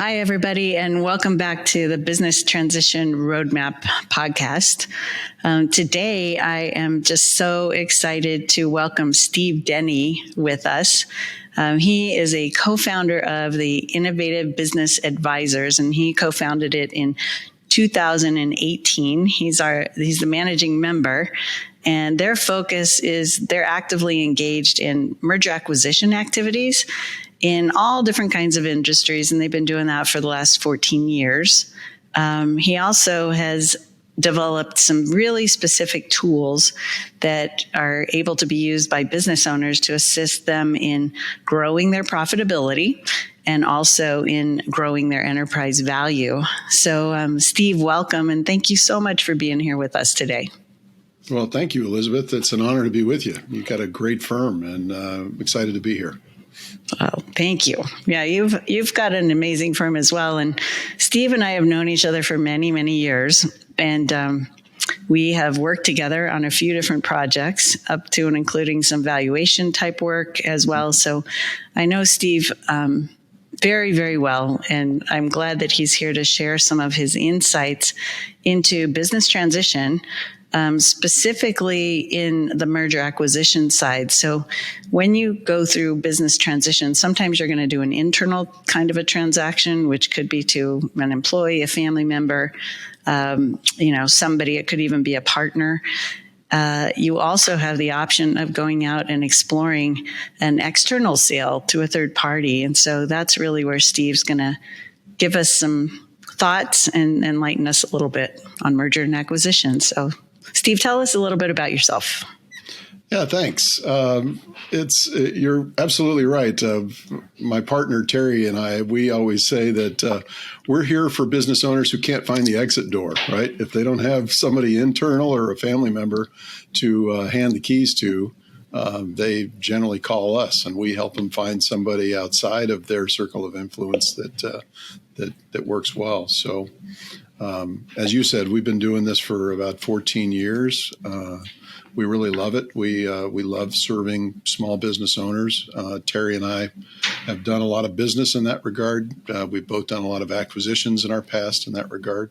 Hi, everybody, and welcome back to the Business Transition Roadmap podcast. Today, I am just so excited to welcome Steve Denny with us. He is a co-founder of the Innovative Business Advisors, and he co-founded it in 2018. He's the managing member, and their focus is they're actively engaged in merger acquisition activities in all different kinds of industries, and they've been doing that for the last 14 years. He also has developed some really specific tools that are able to be used by business owners to assist them in growing their profitability and also in growing their enterprise value. So, Steve, welcome, and thank you so much for being here with us today. Well, thank you, Elizabeth. It's an honor to be with you. You've got a great firm, and I'm excited to be here. Oh, thank you. Yeah, you've got an amazing firm as well. And Steve and I have known each other for many, many years. And we have worked together on a few different projects, up to and including some valuation type work as well. So I know Steve very, very well. And I'm glad that he's here to share some of his insights into business transition, specifically in the merger acquisition side. So when you go through business transition, sometimes you're going to do an internal kind of a transaction, which could be to an employee, a family member, somebody, it could even be a partner. You also have the option of going out and exploring an external sale to a third party. And so that's really where Steve's going to give us some thoughts and enlighten us a little bit on merger and acquisition. So Steve, tell us a little bit about yourself. Yeah, thanks. You're absolutely right. My partner, Terry, and I, we always say that we're here for business owners who can't find the exit door, right? If they don't have somebody internal or a family member to hand the keys to, they generally call us, and we help them find somebody outside of their circle of influence that works well. So, as you said, we've been doing this for about 14 years. We really love it. We love serving small business owners. Terry and I have done a lot of business in that regard. We've both done a lot of acquisitions in our past in that regard.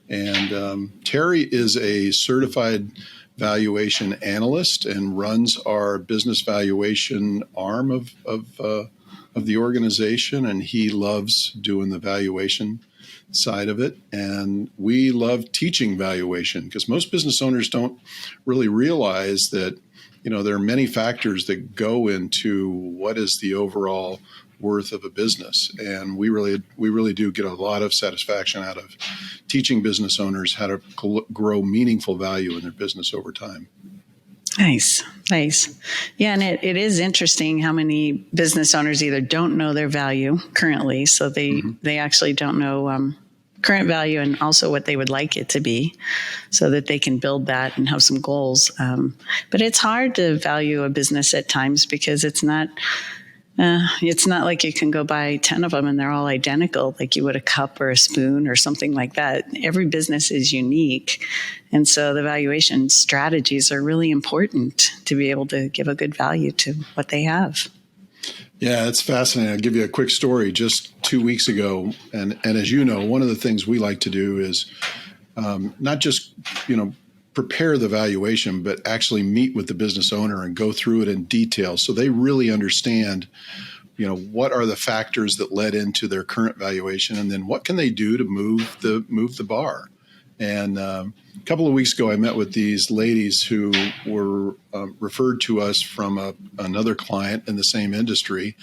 And Terry is a certified valuation analyst and runs our business valuation arm of the organization. And he loves doing the valuation side of it. And we love teaching valuation because most business owners don't really realize that, there are many factors that go into what is the overall worth of a business. And we really do get a lot of satisfaction out of teaching business owners how to grow meaningful value in their business over time. Nice. Yeah, and it is interesting how many business owners either don't know their value currently, so they actually don't know current value and also what they would like it to be so that they can build that and have some goals. But it's hard to value a business at times because it's not like you can go buy 10 of them and they're all identical, like you would a cup or a spoon or something like that. Every business is unique. And so the valuation strategies are really important to be able to give a good value to what they have. Yeah, it's fascinating. I'll give you a quick story. Just 2 weeks ago, and as you know, one of the things we like to do is not just, prepare the valuation, but actually meet with the business owner and go through it in detail so they really understand, what are the factors that led into their current valuation, and then what can they do to move the bar. And a couple of weeks ago, I met with these ladies who were referred to us from another client in the same industry,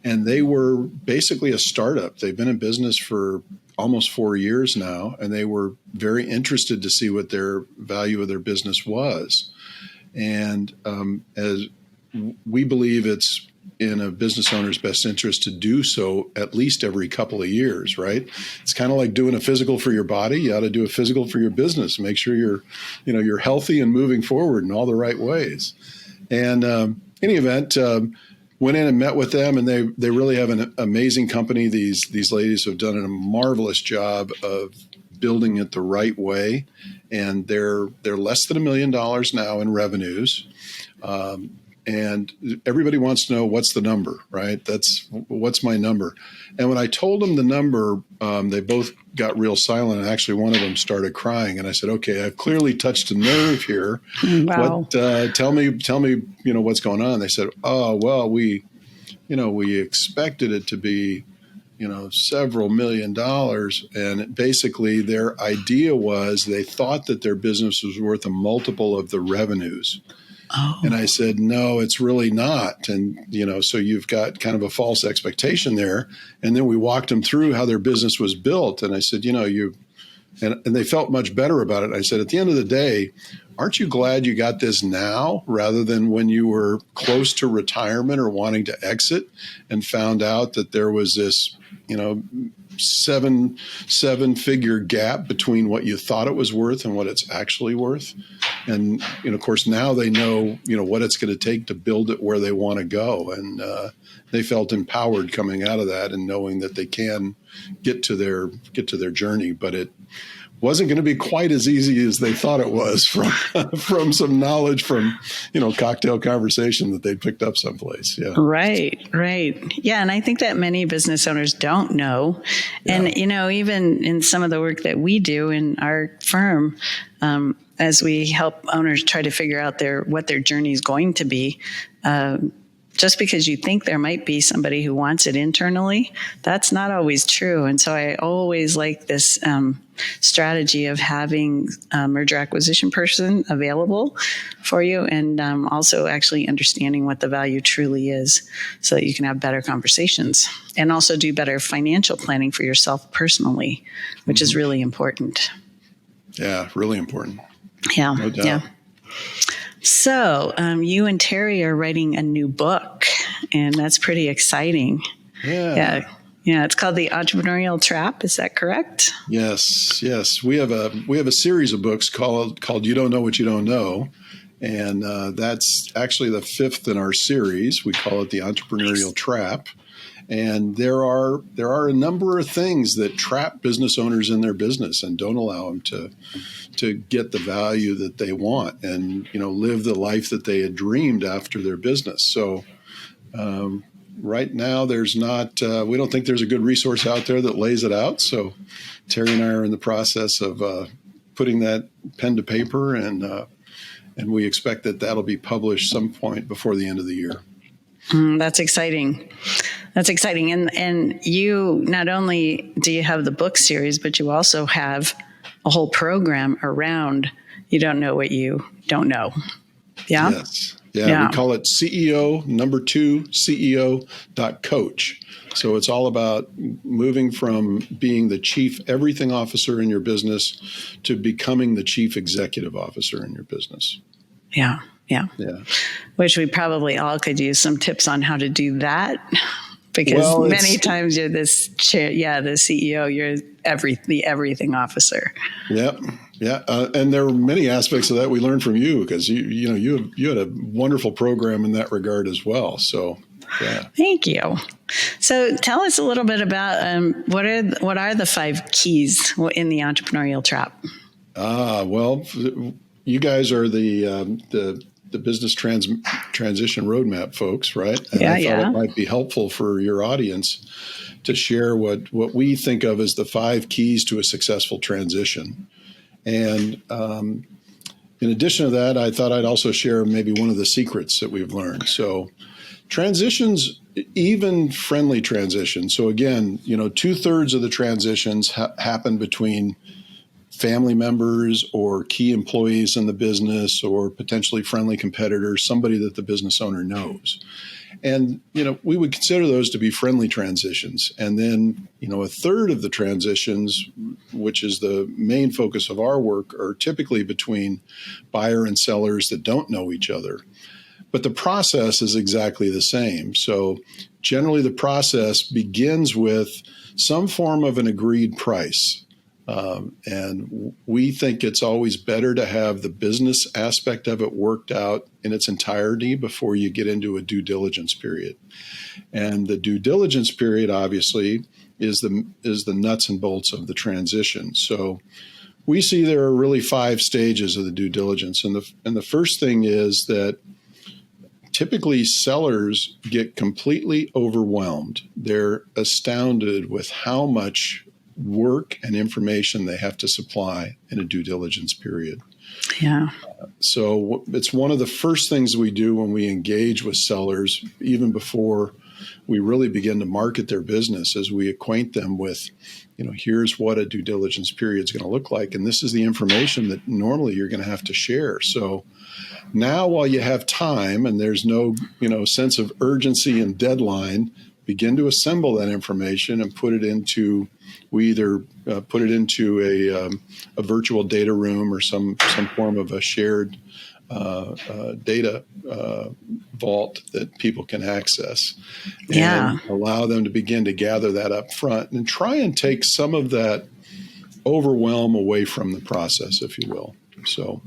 and they were basically a startup. They've been in business for almost 4 years now, and they were very interested to see what their value of their business was. And as we believe it's in a business owner's best interest to do so at least every couple of years, right? It's kind of like doing a physical for your body. You ought to do a physical for your business. Make sure you're healthy and moving forward in all the right ways. And in any event, went in and met with them, and they really have an amazing company. These ladies have done a marvelous job of building it the right way, and they're less than $1 million now in revenues. and everybody wants to know what's the number, right? What's my number. And when I told them the number, they both got real silent. And actually, one of them started crying. And I said, "Okay, I've clearly touched a nerve here. Wow. Tell me, what's going on?" They said, "Oh, well, we expected it to be, several $1,000,000. And basically their idea was they thought that their business was worth a multiple of the revenues." Oh. And I said, "No, it's really not." And, so you've got kind of a false expectation there. And then we walked them through how their business was built. And I said, and they felt much better about it. I said, "At the end of the day, aren't you glad you got this now rather than when you were close to retirement or wanting to exit and found out that there was this, seven-figure gap between what you thought it was worth and what it's actually worth?" And, of course, now they know, what it's going to take to build it where they want to go. And they felt empowered coming out of that and knowing that they can get to their journey. But it wasn't going to be quite as easy as they thought it was from some knowledge from, cocktail conversation that they picked up someplace. Yeah. Right. Yeah. And I think that many business owners don't know. Yeah. And, even in some of the work that we do in our firm, as we help owners try to figure out what their journey is going to be, just because you think there might be somebody who wants it internally, that's not always true. And so I always like this strategy of having a merger acquisition person available for you, and also actually understanding what the value truly is so that you can have better conversations and also do better financial planning for yourself personally, which is really important. Yeah, really important. Yeah, no doubt. Yeah. So you and Terry are writing a new book, and that's pretty exciting. Yeah. Yeah. It's called The Entrepreneurial Trap. Is that correct? Yes. We have a series of books called You Don't Know What You Don't Know. And that's actually the fifth in our series. We call it The Entrepreneurial Trap. And there are a number of things that trap business owners in their business and don't allow them to get the value that they want and live the life that they had dreamed after their business. So right now, there's not. We don't think there's a good resource out there that lays it out. So Terry and I are in the process of putting that pen to paper, and we expect that that'll be published some point before the end of the year. That's exciting. And you, not only do you have the book series, but you also have a whole program around You Don't Know What You Don't Know. Yeah? Yes. Yeah. We call it CEO, CEO.coach. So it's all about moving from being the chief everything officer in your business to becoming the chief executive officer in your business. Yeah. Which we probably all could use some tips on how to do that, because many times you're this chair, the CEO, you're the everything officer. Yep. Yeah. And there were many aspects of that we learned from you, because you had a wonderful program in that regard as well. So, yeah. Thank you. So tell us a little bit about what are the 5 keys in the entrepreneurial trap? Well, you guys are the business transition roadmap folks, right? And I thought it might be helpful for your audience to share what we think of as the 5 keys to a successful transition. And in addition to that, I thought I'd also share maybe one of the secrets that we've learned. So transitions, even friendly transitions. So again, 2/3 of the transitions happen between family members or key employees in the business or potentially friendly competitors, somebody that the business owner knows. And, we would consider those to be friendly transitions. And then, 1/3 of the transitions, which is the main focus of our work, are typically between buyer and sellers that don't know each other. But the process is exactly the same. So generally the process begins with some form of an agreed price. And we think it's always better to have the business aspect of it worked out in its entirety before you get into a due diligence period. And the due diligence period, obviously, is the nuts and bolts of the transition. So we see there are really 5 stages of the due diligence. And the first thing is that typically sellers get completely overwhelmed. They're astounded with how much work and information they have to supply in a due diligence period. Yeah. So it's one of the first things we do when we engage with sellers, even before we really begin to market their business, as we acquaint them with, here's what a due diligence period is going to look like. And this is the information that normally you're going to have to share. So now, while you have time and there's no, sense of urgency and deadline, begin to assemble that information and put it into, we either put it into a virtual data room or some form of a shared data vault that people can access, and allow them to begin to gather that up front and try and take some of that overwhelm away from the process, if you will. So.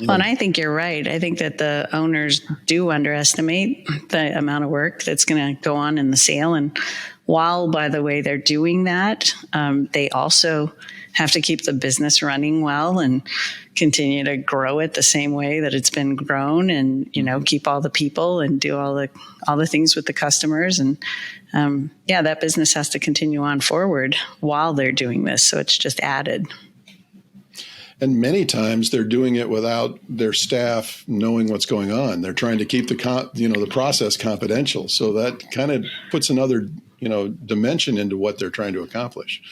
Well, and I think you're right. I think that the owners do underestimate the amount of work that's going to go on in the sale. And while, by the way, they're doing that, they also have to keep the business running well and continue to grow it the same way that it's been grown, and keep all the people and do all the things with the customers. And that business has to continue on forward while they're doing this. So it's just added. And many times they're doing it without their staff knowing what's going on. They're trying to keep the process confidential. So that kind of puts another, dimension into what they're trying to accomplish.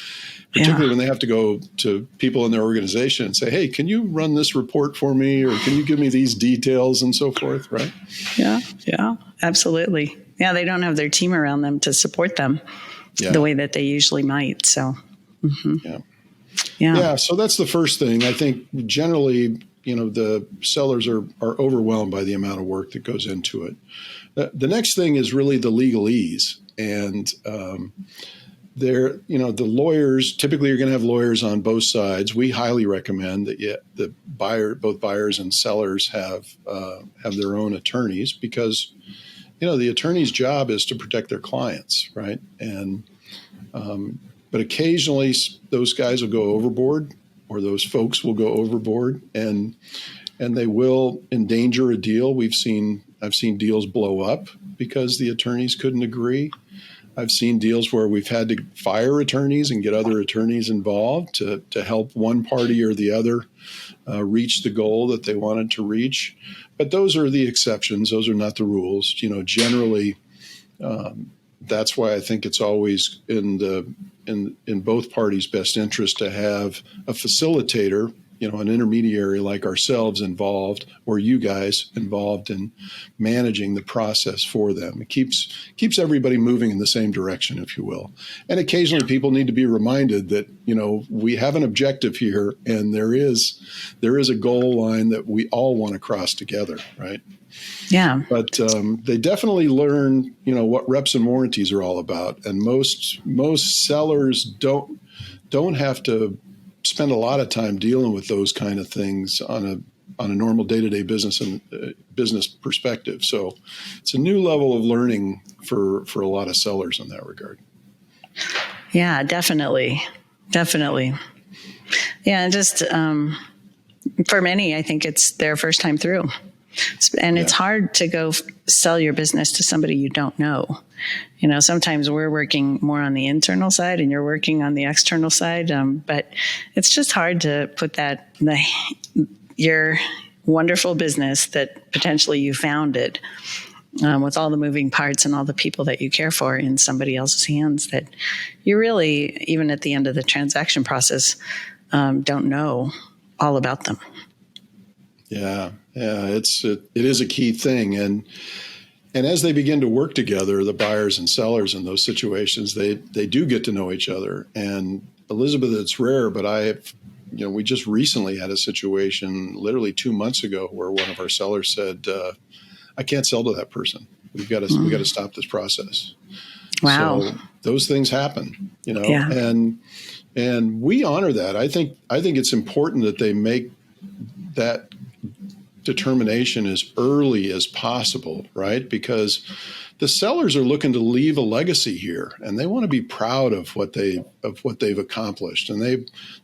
Particularly when they have to go to people in their organization and say, hey, can you run this report for me? Or can you give me these details and so forth, right? Yeah, absolutely. Yeah, they don't have their team around them to support them the way that they usually might. So, Yeah, so that's the first thing. I think generally, the sellers are overwhelmed by the amount of work that goes into it. The next thing is really the legalese. And the lawyers, typically you're going to have lawyers on both sides. We highly recommend that both buyers and sellers have their own attorneys, because, the attorney's job is to protect their clients, right? And but occasionally those guys will go overboard, or those folks will go overboard, and they will endanger a deal. I've seen deals blow up because the attorneys couldn't agree. I've seen deals where we've had to fire attorneys and get other attorneys involved to help one party or the other reach the goal that they wanted to reach. But those are the exceptions. Those are not the rules. Generally, that's why I think it's always in both parties' best interest to have a facilitator, an intermediary like ourselves involved, or you guys involved in managing the process for them. It keeps everybody moving in the same direction, if you will. And occasionally people need to be reminded that, we have an objective here, and there is a goal line that we all want to cross together, right? Yeah. But they definitely learn, what reps and warranties are all about. And most sellers don't have to spend a lot of time dealing with those kind of things on a normal day-to-day business perspective. So it's a new level of learning for a lot of sellers in that regard. Yeah, definitely. Yeah, and just for many, I think it's their first time through. And it's hard to go sell your business to somebody you don't know. Sometimes we're working more on the internal side and you're working on the external side. But it's just hard to put your wonderful business that potentially you founded with all the moving parts and all the people that you care for in somebody else's hands that you really, even at the end of the transaction process, don't know all about them. Yeah, it is a key thing, and as they begin to work together, the buyers and sellers in those situations, they do get to know each other. And Elizabeth, it's rare, but we just recently had a situation, literally 2 months ago, where one of our sellers said, "I can't sell to that person. We've got to stop this process." Wow, so those things happen, Yeah. and we honor that. I think it's important that they make that determination as early as possible, right? Because the sellers are looking to leave a legacy here, and they want to be proud of what they've accomplished, and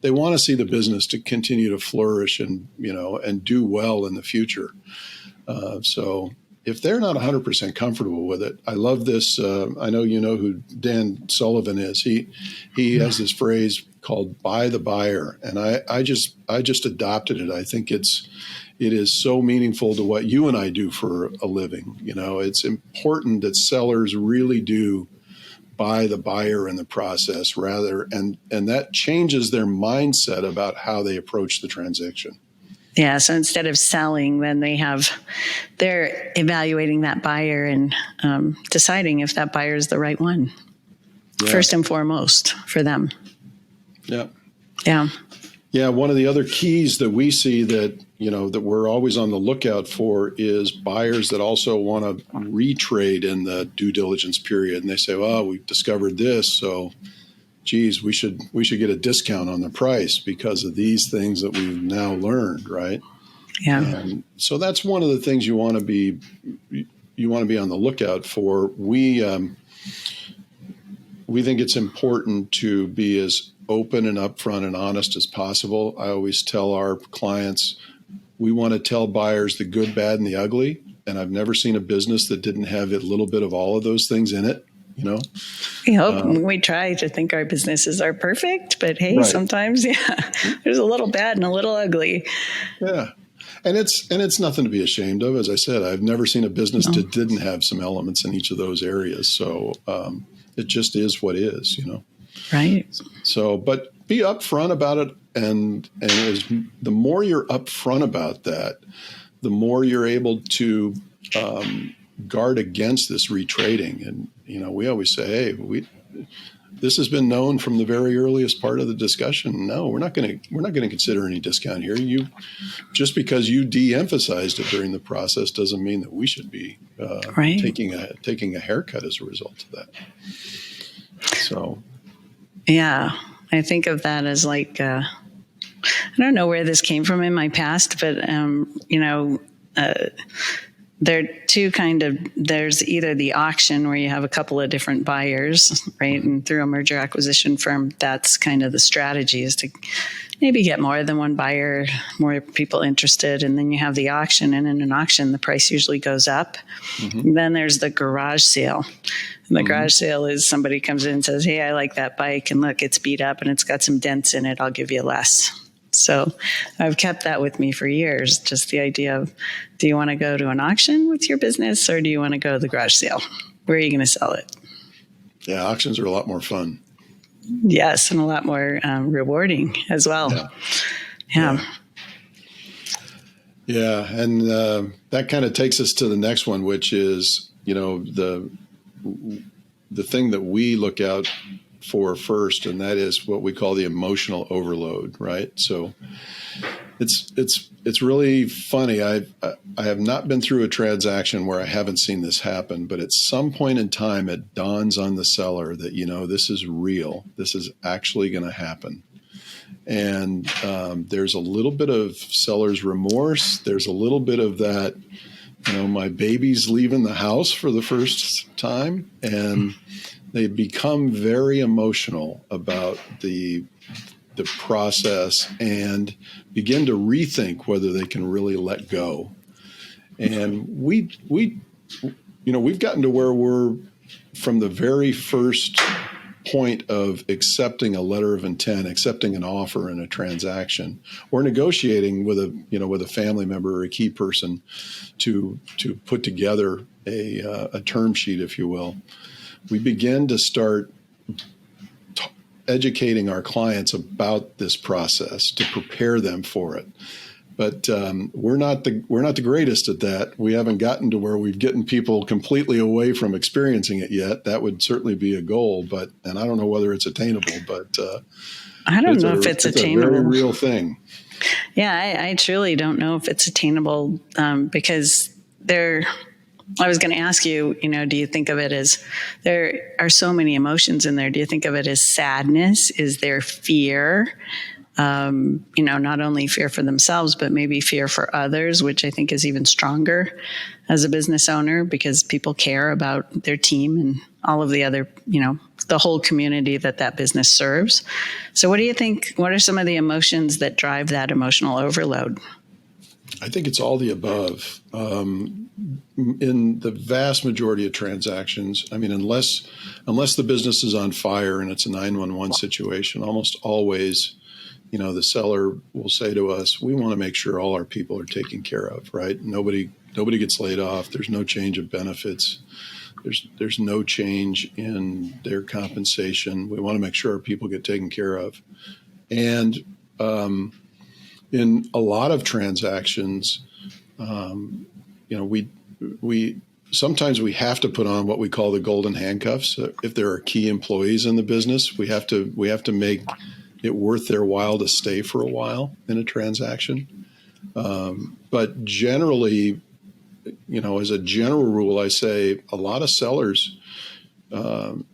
they want to see the business to continue to flourish and do well in the future. So if they're not 100% comfortable with it, I love this. I know you know who Dan Sullivan is. He has this phrase called "buy the buyer," and I just adopted it. I think it is so meaningful to what you and I do for a living. It's important that sellers really do buy the buyer in the process and that changes their mindset about how they approach the transaction. Yeah. So instead of selling, then they're evaluating that buyer and deciding if that buyer is the right one. Yeah. First and foremost for them. Yeah. Yeah. Yeah. One of the other keys that we see that we're always on the lookout for is buyers that also want to retrade in the due diligence period. And they say, well, we've discovered this, so geez, we should get a discount on the price because of these things that we've now learned, right? Yeah. And so that's one of the things you want to be on the lookout for. We think it's important to be as open and upfront and honest as possible. I always tell our clients, we want to tell buyers the good, bad, and the ugly. And I've never seen a business that didn't have a little bit of all of those things in it. We hope we try to think our businesses are perfect, but hey, right. Sometimes, there's a little bad and a little ugly. Yeah. And it's nothing to be ashamed of. As I said, I've never seen a business that didn't have some elements in each of those areas. So it just is what is, Right. So, but be upfront about it. And the more you're upfront about that, the more you're able to guard against this retrading. And, we always say, hey, this has been known from the very earliest part of the discussion. No, we're not going to consider any discount here. Just because you de-emphasized it during the process doesn't mean that we should be right. taking a haircut as a result of that. So, yeah, I think of that as like, I don't know where this came from in my past, but, there are two there's either the auction where you have a couple of different buyers, right? And through a merger acquisition firm, that's kind of the strategy is to maybe get more than one buyer, more people interested. And then you have the auction, and in an auction, the price usually goes up. Mm-hmm. And then there's the garage sale. And the garage sale is somebody comes in and says, hey, I like that bike, and look, it's beat up and it's got some dents in it. I'll give you less. So I've kept that with me for years, just the idea of, do you want to go to an auction with your business, or do you want to go to the garage sale? Where are you going to sell it? Yeah, auctions are a lot more fun. Yes, and a lot more rewarding as well. Yeah. And that kind of takes us to the next one, which is, the thing that we look out for first, and that is what we call the emotional overload, right? So it's really funny. I have not been through a transaction where I haven't seen this happen, but at some point in time, it dawns on the seller that, this is real. This is actually going to happen. And there's a little bit of seller's remorse. There's a little bit of that, my baby's leaving the house for the first time, and they become very emotional about the process and begin to rethink whether they can really let go. And we've gotten to where we're, from the very first point of accepting a letter of intent, accepting an offer in a transaction, or negotiating with a family member or a key person to put together a term sheet, if you will. We begin to start educating our clients about this process to prepare them for it. But we're not the greatest at that. We haven't gotten to where we've gotten people completely away from experiencing it yet. That would certainly be a goal, and I don't know whether it's attainable. But I don't know if it's attainable. It's a very real thing. Yeah, I truly don't know if it's attainable because I was going to ask you, do you think of it as, there are so many emotions in there. Do you think of it as sadness? Is there fear? Not only fear for themselves, but maybe fear for others, which I think is even stronger as a business owner because people care about their team and all of the other, the whole community that business serves. So what do you think, what are some of the emotions that drive that emotional overload? I think it's all the above. In the vast majority of transactions, I mean, unless the business is on fire and it's a 911 situation, almost always, the seller will say to us, "We want to make sure all our people are taken care of." Right? Nobody gets laid off. There's no change of benefits. There's no change in their compensation. We want to make sure our people get taken care of. And in a lot of transactions, we sometimes we have to put on what we call the golden handcuffs. If there are key employees in the business, we have to make it worth their while to stay for a while in a transaction. But generally, as a general rule, I say a lot of sellers, particularly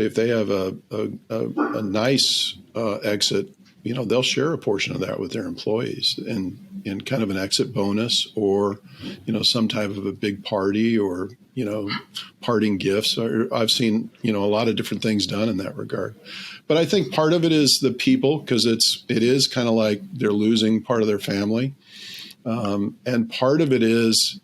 if they have a nice exit, they'll share a portion of that with their employees in kind of an exit bonus, or some type of a big party, or parting gifts. Or I've seen a lot of different things done in that regard. But I think part of it is the people, because it is kind of like they're losing part of their family, and part of it is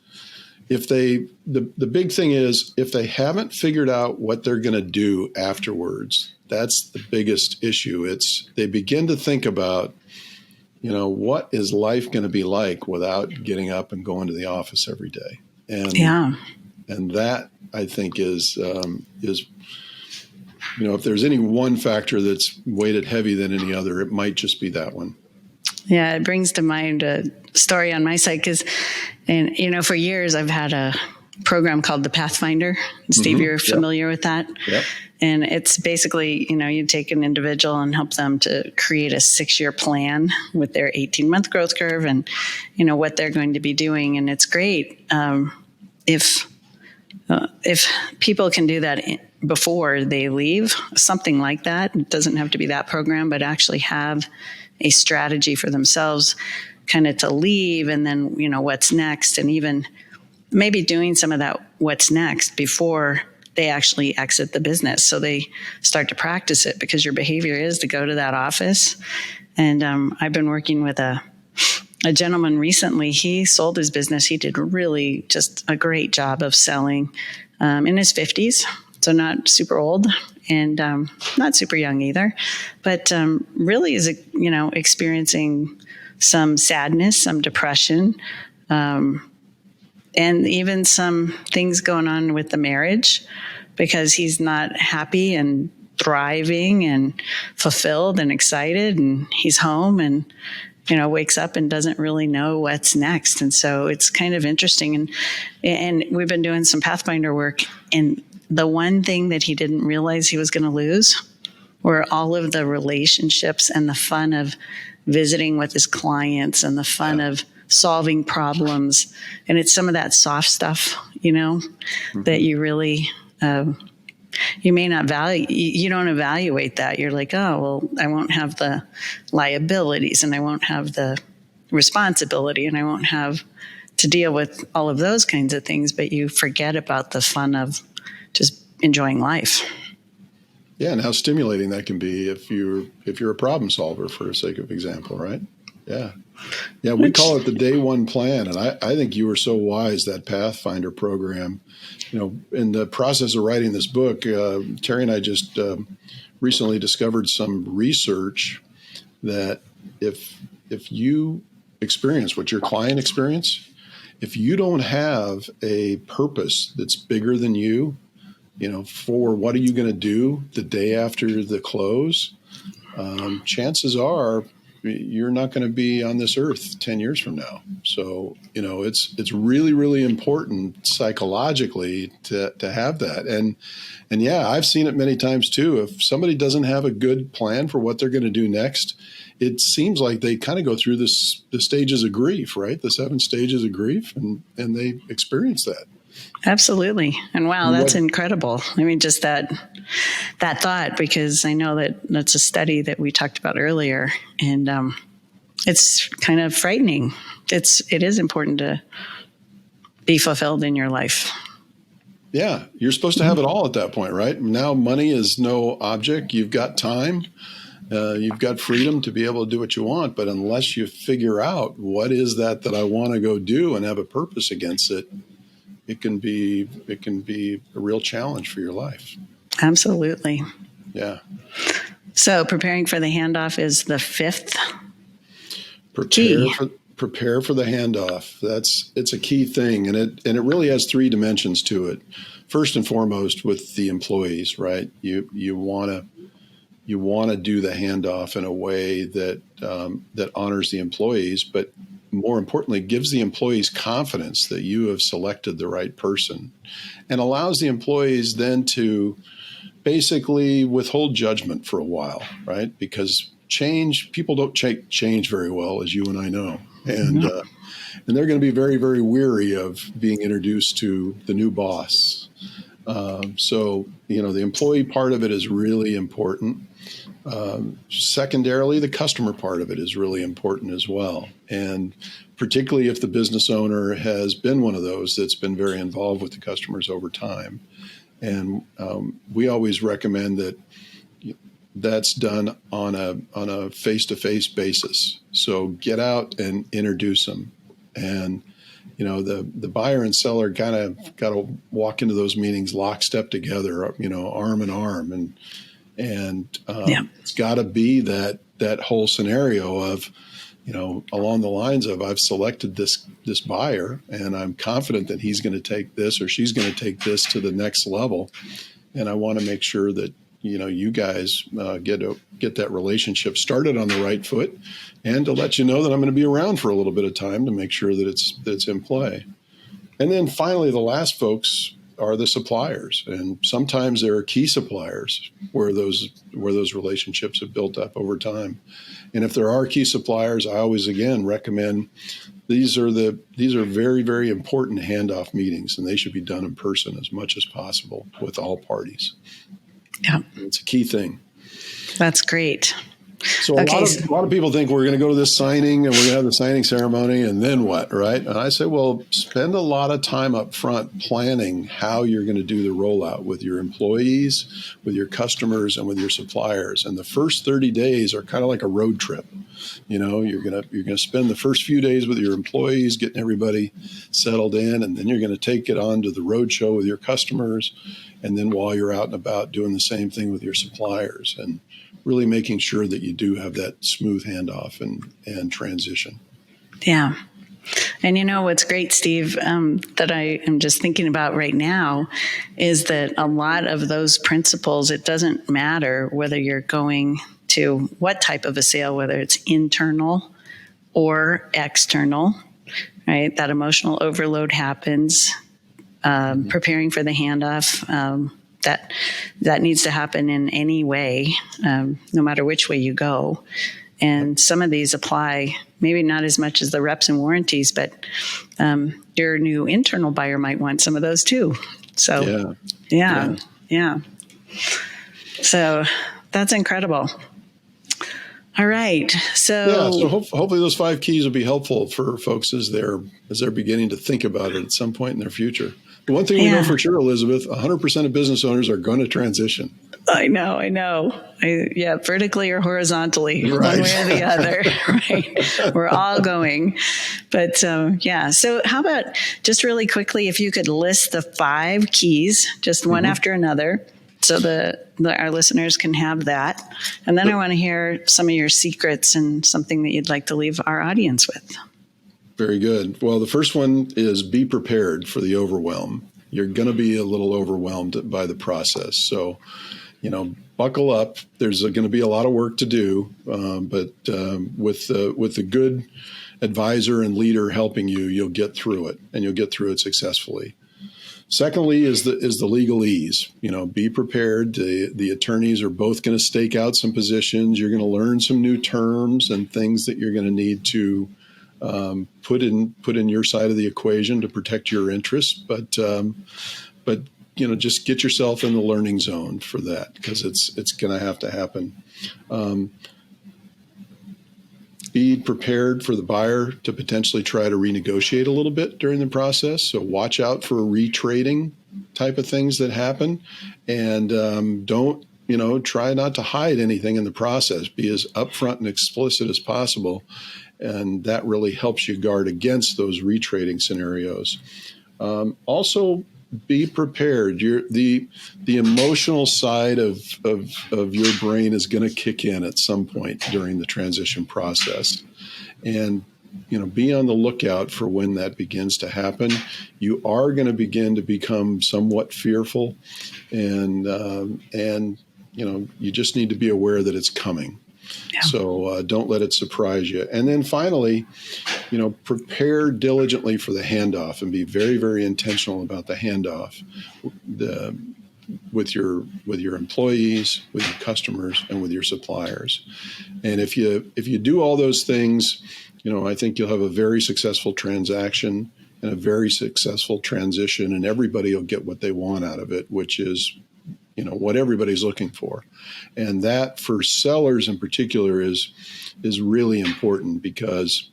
the big thing is if they haven't figured out what they're going to do afterwards. That's the biggest issue. They begin to think about, what is life going to be like without getting up and going to the office every day? And that, I think, is if there's any one factor that's weighted heavy than any other, it might just be that one. Yeah, it brings to mind a story on my side for years I've had a program called the Pathfinder. Steve, you're familiar with that? Yep. And it's basically, you take an individual and help them to create a 6-year plan with their 18-month growth curve and, what they're going to be doing. And it's great if people can do that before they leave, something like that. It doesn't have to be that program, but actually have a strategy for themselves kind of to leave, and then, what's next, and even maybe doing some of that what's next before they actually exit the business. So they start to practice it, because your behavior is to go to that office. And I've been working with a gentleman recently. He sold his business. He did really just a great job of selling in his 50s. So not super old and not super young either, but really is, experiencing some sadness, some depression, and even some things going on with the marriage, because he's not happy and thriving and fulfilled and excited, and he's home and wakes up and doesn't really know what's next. And so it's kind of interesting. And we've been doing some Pathfinder work, and the one thing that he didn't realize he was going to lose were all of the relationships and the fun of visiting with his clients and the fun of solving problems. And it's some of that soft stuff, that you really, you may not value, you don't evaluate that. You're like, oh, well, I won't have the liabilities, and I won't have the responsibility, and I won't have to deal with all of those kinds of things. But you forget about the fun of just enjoying life. Yeah, and how stimulating that can be if you're a problem solver, for the sake of example, right? Yeah. Yeah, we call it the day one plan. And I think you were so wise, that Pathfinder program. In the process of writing this book, Terry and I just recently discovered some research that if you experience what your client experienced, if you don't have a purpose that's bigger than you, for what are you going to do the day after the close, chances are you're not going to be on this earth 10 years from now. So, it's really, really important psychologically to have that. And yeah, I've seen it many times too. If somebody doesn't have a good plan for what they're going to do next, it seems like they kind of go through the stages of grief, right? The 7 stages of grief, and they experience that. Absolutely. And wow, that's incredible. I mean, just that thought, because I know that's a study that we talked about earlier, and it's kind of frightening. It is important to be fulfilled in your life. Yeah. You're supposed to have it all at that point, right? Now money is no object. You've got time. You've got freedom to be able to do what you want, but unless you figure out what is that I want to go do and have a purpose against it, it can be a real challenge for your life. Absolutely. Yeah. So preparing for the handoff is the fifth key. Prepare for the handoff. It's a key thing, and it really has three dimensions to it. First and foremost, with the employees, right? You want to do the handoff in a way that that honors the employees, but more importantly, gives the employees confidence that you have selected the right person, and allows the employees then to basically withhold judgment for a while, right? Because people don't change very well, as you and I know, and they're going to be very, very weary of being introduced to the new boss. So the employee part of it is really important. Secondarily, the customer part of it is really important as well. And particularly if the business owner has been one of those that's been very involved with the customers over time. And we always recommend that that's done on a face-to-face basis. So get out and introduce them. And the buyer and seller kind of got to walk into those meetings lockstep together, arm in arm, and it's got to be that whole scenario of, along the lines of, I've selected this buyer, and I'm confident that he's going to take this or she's going to take this to the next level, and I want to make sure that you guys get that relationship started on the right foot, and to let you know that I'm going to be around for a little bit of time to make sure that it's in play. And then finally, the last folks are the suppliers, and sometimes there are key suppliers where those relationships have built up over time. And if there are key suppliers, I always again recommend these are very, very important handoff meetings, and they should be done in person as much as possible with all parties. Yeah, it's a key thing. That's great. So a lot of people think we're going to go to this signing and we're going to have the signing ceremony and then what, right? And I say, well, spend a lot of time up front planning how you're going to do the rollout with your employees, with your customers, and with your suppliers. And the first 30 days are kind of like a road trip. You're going to spend the first few days with your employees, getting everybody settled in, and then you're going to take it on to the road show with your customers. And then while you're out and about, doing the same thing with your suppliers, and really making sure that you do have that smooth handoff and transition. Yeah. And what's great, Steve, that I am just thinking about right now is that a lot of those principles, it doesn't matter whether you're going to what type of a sale, whether it's internal or external, right? That emotional overload happens, preparing for the handoff, that needs to happen in any way, no matter which way you go. And some of these apply, maybe not as much as the reps and warranties, but your new internal buyer might want some of those too. So, yeah. So that's incredible. All right. So hopefully those 5 keys will be helpful for folks as they're beginning to think about it at some point in their future. The one thing we know for sure, Elizabeth, 100% of business owners are going to transition. I know. Vertically or horizontally, right. One way or the other. Right. We're all going. But So how about just really quickly, if you could list the 5 keys, just one after another, so that our listeners can have that. And then I want to hear some of your secrets and something that you'd like to leave our audience with. Very good. Well, the first one is be prepared for the overwhelm. You're going to be a little overwhelmed by the process. So, buckle up. There's going to be a lot of work to do, but with the good advisor and leader helping you, you'll get through it, and you'll get through it successfully. Secondly is the legalese. Be prepared. The attorneys are both going to stake out some positions. You're going to learn some new terms and things that you're going to need to put in your side of the equation to protect your interests, but just get yourself in the learning zone for that, because it's going to have to happen. Be prepared for the buyer to potentially try to renegotiate a little bit during the process. So watch out for retrading type of things that happen, and don't try not to hide anything in the process. Be as upfront and explicit as possible. And that really helps you guard against those retrading scenarios. Also, be prepared. The emotional side of your brain is going to kick in at some point during the transition process. And be on the lookout for when that begins to happen. You are going to begin to become somewhat fearful, and you just need to be aware that it's coming. Yeah. So don't let it surprise you. And then finally, prepare diligently for the handoff and be very, very intentional about the handoff with your employees, with your customers, and with your suppliers. And if you do all those things, I think you'll have a very successful transaction and a very successful transition, and everybody will get what they want out of it, which is, what everybody's looking for. And that for sellers in particular is really important because,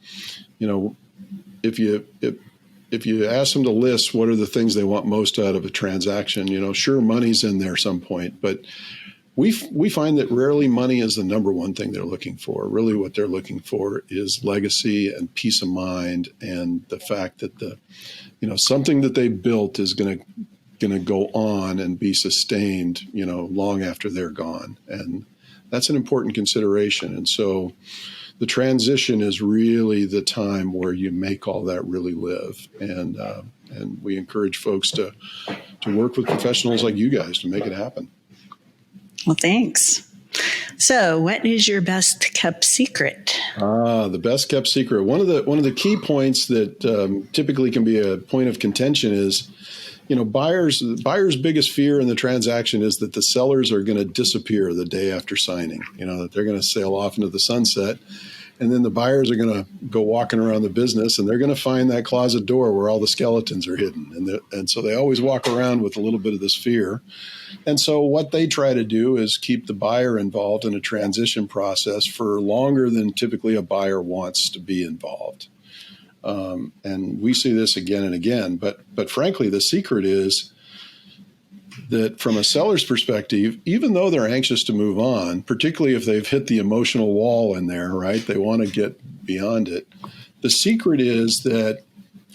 if you ask them to list what are the things they want most out of a transaction, sure, money's in there some point, but we find that rarely money is the number one thing they're looking for. Really what they're looking for is legacy and peace of mind, and the fact that something that they built is going to go on and be sustained, long after they're gone. And that's an important consideration. And so the transition is really the time where you make all that really live. And we encourage folks to work with professionals like you guys to make it happen. Well, thanks. So what is your best kept secret? The best kept secret. One of the key points that typically can be a point of contention is, buyer's biggest fear in the transaction is that the sellers are going to disappear the day after signing, that they're going to sail off into the sunset. And then the buyers are going to go walking around the business, and they're going to find that closet door where all the skeletons are hidden. And so they always walk around with a little bit of this fear. And so what they try to do is keep the buyer involved in a transition process for longer than typically a buyer wants to be involved. And we see this again and again. But frankly, the secret is that from a seller's perspective, even though they're anxious to move on, particularly if they've hit the emotional wall in there, right? They want to get beyond it. The secret is that,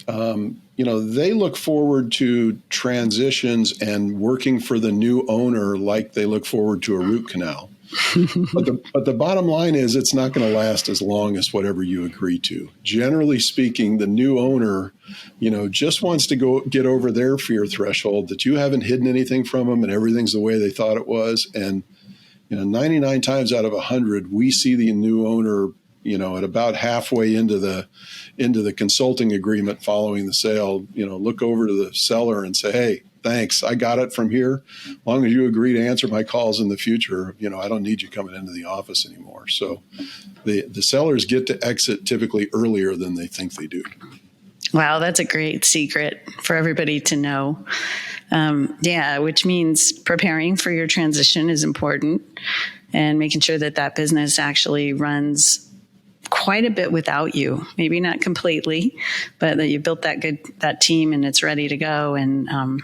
they look forward to transitions and working for the new owner like they look forward to a root canal. But the bottom line is it's not going to last as long as whatever you agree to. Generally speaking, the new owner, just wants to go get over their fear threshold that you haven't hidden anything from them and everything's the way they thought it was. And 99 times out of 100, we see the new owner, at about halfway into the consulting agreement following the sale, look over to the seller and say, "Hey, thanks. I got it from here. As long as you agree to answer my calls in the future, I don't need you coming into the office anymore." So the sellers get to exit typically earlier than they think they do. Wow, that's a great secret for everybody to know. Which means preparing for your transition is important, and making sure that business actually runs quite a bit without you. Maybe not completely, but that you built that team and it's ready to go. And and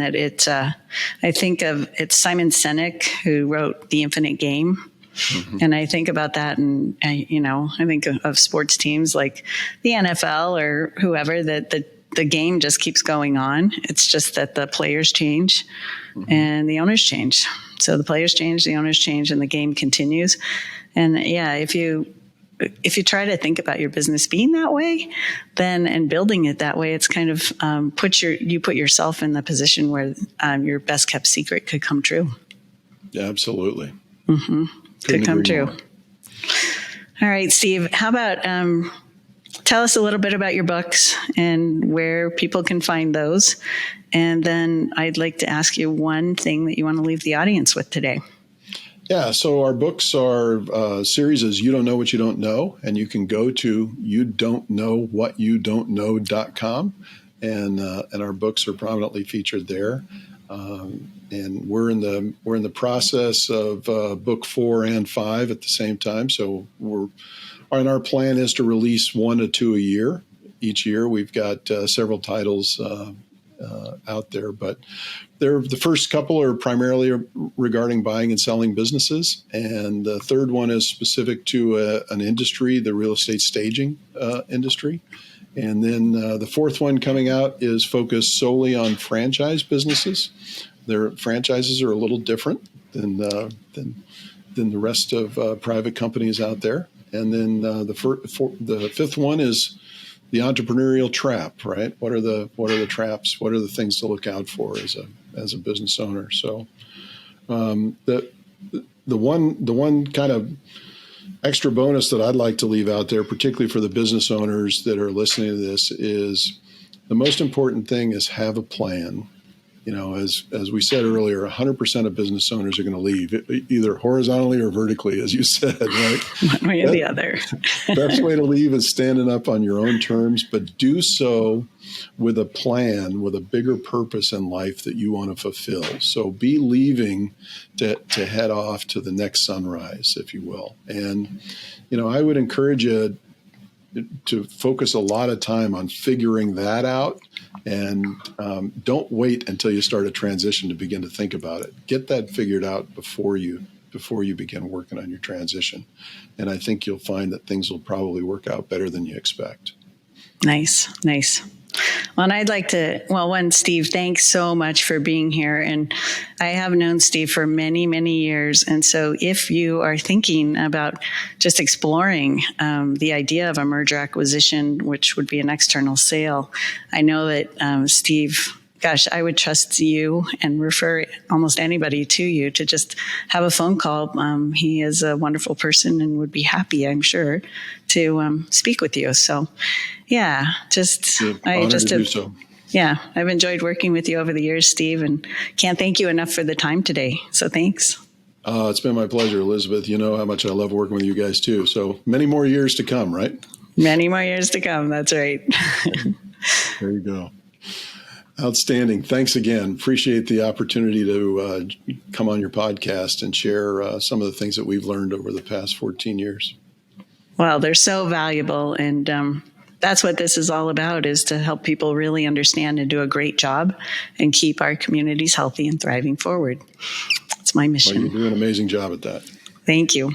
that I think of it's Simon Sinek who wrote The Infinite Game. Mm-hmm. And I think about that, and I think of sports teams like the NFL or whoever, that the game just keeps going on. It's just that the players change, mm-hmm. and the owners change. So the players change, the owners change, and the game continues. And if you try to think about your business being that way, then and building it that way, it's kind of put yourself in the position where your best kept secret could come true. Yeah, absolutely. Mm-hmm. Could come true. More. All right, Steve, how about tell us a little bit about your books and where people can find those. And then I'd like to ask you one thing that you want to leave the audience with today. Yeah, so our books are series is You Don't Know What You Don't Know, and you can go to youdon'tknowwhatyoudon'tknow.com, and our books are prominently featured there. And we're in the process of book 4 and 5 at the same time. So our plan is to release 1 to 2 a year. Each year, we've got several titles out there. But the first couple are primarily regarding buying and selling businesses. And the third one is specific to an industry, the real estate staging industry. And then the fourth one coming out is focused solely on franchise businesses. Their franchises are a little different than the rest of private companies out there. And then the fifth one is the entrepreneurial trap, right? What are the traps? What are the things to look out for as a business owner? So the one kind of extra bonus that I'd like to leave out there, particularly for the business owners that are listening to this, is the most important thing is have a plan. As we said earlier, 100% of business owners are going to leave, either horizontally or vertically, as you said, right? One way or the other. Best way to leave is standing up on your own terms, but do so with a plan, with a bigger purpose in life that you want to fulfill. So be leaving to head off to the next sunrise, if you will. And, I would encourage you to focus a lot of time on figuring that out, and don't wait until you start a transition to begin to think about it. Get that figured out before you begin working on your transition. And I think you'll find that things will probably work out better than you expect. Nice. Well, and I'd like to, Steve, thanks so much for being here. And I have known Steve for many, many years. And so if you are thinking about just exploring the idea of a merger acquisition, which would be an external sale, I know that Steve, gosh, I would trust you and refer almost anybody to you to just have a phone call. He is a wonderful person and would be happy, I'm sure, to speak with you. So, yeah, I've enjoyed working with you over the years, Steve, and can't thank you enough for the time today. So thanks. It's been my pleasure, Elizabeth. You know how much I love working with you guys too. So many more years to come, right? Many more years to come. That's right. There you go. Outstanding. Thanks again. Appreciate the opportunity to come on your podcast and share some of the things that we've learned over the past 14 years. Well, they're so valuable. And that's what this is all about, is to help people really understand and do a great job and keep our communities healthy and thriving forward. It's my mission. Well, you do an amazing job at that. Thank you.